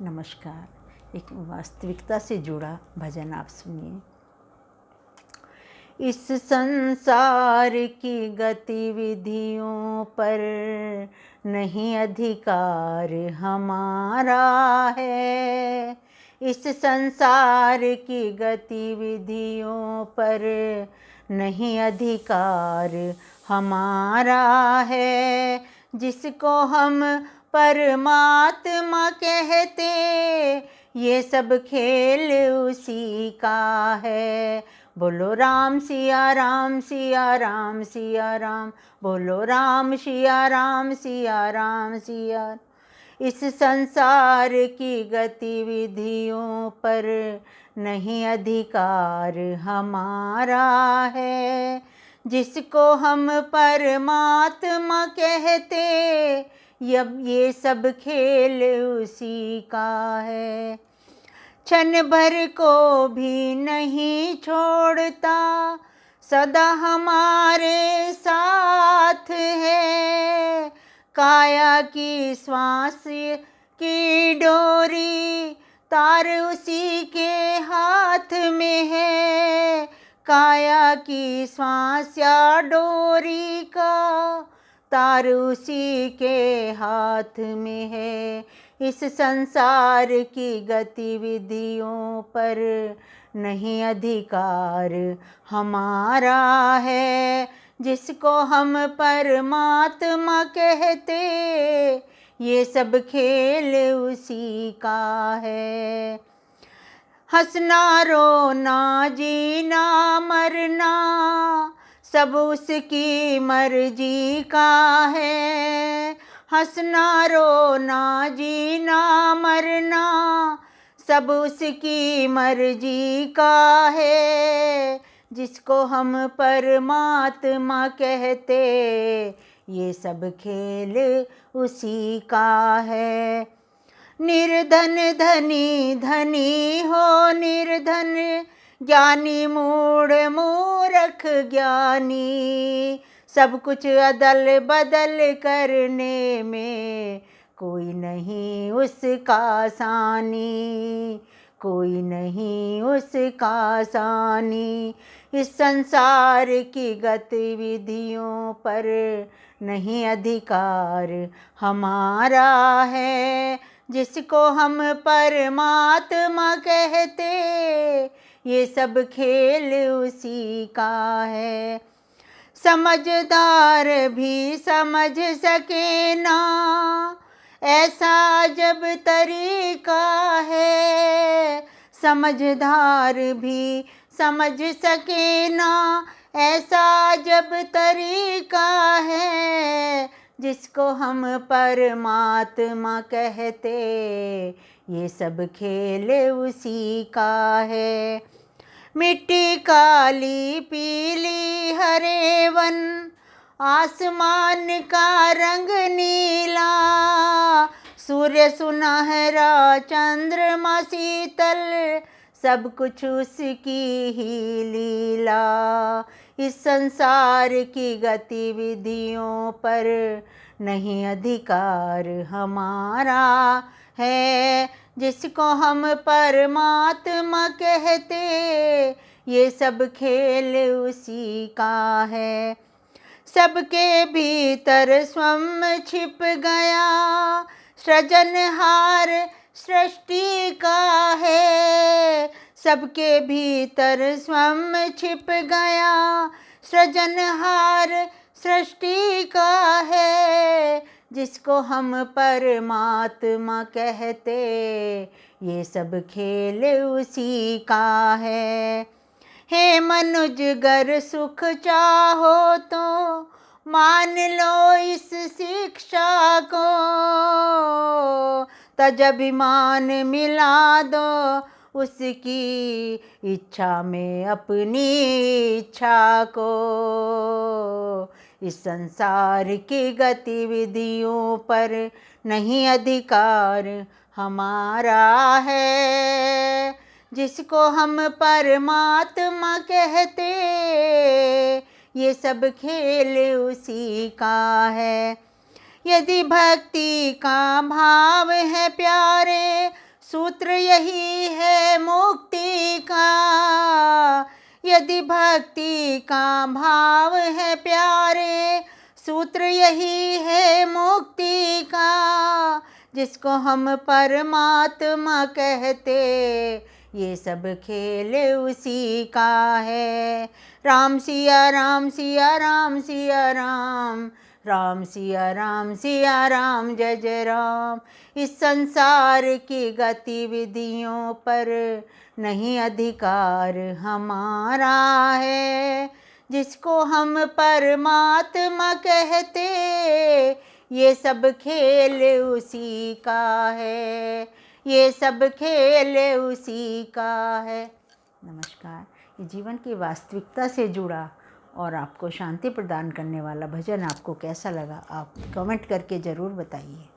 नमस्कार। एक वास्तविकता से जुड़ा भजन आप सुनिए। इस संसार की गतिविधियों पर नहीं अधिकार हमारा है। इस संसार की गतिविधियों पर नहीं अधिकार हमारा है। जिसको हम परमात्मा कहते, ये सब खेल उसी का है। बोलो राम सिया राम, सिया राम सिया राम, बोलो राम सिया राम, सिया राम सिया। इस संसार की गतिविधियों पर नहीं अधिकार हमारा है। जिसको हम परमात्मा कहते, ये सब खेल उसी का है। क्षण भर को भी नहीं छोड़ता, सदा हमारे साथ है। काया की श्वास की डोरी तार उसी के हाथ में है। काया की श्वास या डोरी का तार उसी के हाथ में है। इस संसार की गतिविधियों पर नहीं अधिकार हमारा है। जिसको हम परमात्मा कहते, ये सब खेल उसी का है। हंसना रोना जीना मरना सब उसकी मर्जी का है। हंसना रोना जीना मरना सब उसकी मर्जी का है। जिसको हम परमात्मा कहते, ये सब खेल उसी का है। निर्धन धनी धनी हो निर्धन, ज्ञानी मूढ़ मूर्ख ज्ञानी। सब कुछ अदल बदल करने में कोई नहीं उसका सानी, कोई नहीं उसका सानी। इस संसार की गतिविधियों पर नहीं अधिकार हमारा है। जिसको हम परमात्मा कहते, ये सब खेल उसी का है। समझदार भी समझ सके ना, ऐसा जब तरीका है। समझदार भी समझ सके ना, ऐसा जब तरीका है। जिसको हम परमात्मा कहते, ये सब खेल उसी का है। मिट्टी काली पीली हरे वन, आसमान का रंग नीला। सूर्य सुनहरा चंद्रमा शीतल, सब कुछ उसकी ही लीला। इस संसार की गतिविधियों पर नहीं अधिकार हमारा है। जिसको हम परमात्मा कहते, ये सब खेल उसी का है। सबके भीतर स्वयं छिप गया, सृजनहार सृष्टि का है। सबके भीतर स्वयं छिप गया, सृजनहार सृष्टि का है। जिसको हम परमात्मा कहते, ये सब खेल उसी का है। हे मनुज गर सुख चाहो तो मान लो इस शिक्षा को। तजभिमान मिला दो उसकी इच्छा में अपनी इच्छा को। इस संसार की गतिविधियों पर नहीं अधिकार हमारा है। जिसको हम परमात्मा कहते, ये सब खेल उसी का है। यदि भक्ति का भाव है प्यारे, सूत्र यही है मुक्ति का, यदि भक्ति का भाव है प्यारे। सूत्र यही है मुक्ति का, जिसको हम परमात्मा कहते, ये सब खेल उसी का है। राम सिया राम सिया राम सिया राम, राम सिया राम सिया राम जय जय राम। इस संसार की गतिविधियों पर नहीं अधिकार हमारा है, जिसको हम परमात्मा कहते, ये सब खेल उसी का है, ये सब खेल उसी का है। नमस्कार। ये जीवन की वास्तविकता से जुड़ा और आपको शांति प्रदान करने वाला भजन आपको कैसा लगा, आप कमेंट करके ज़रूर बताइए।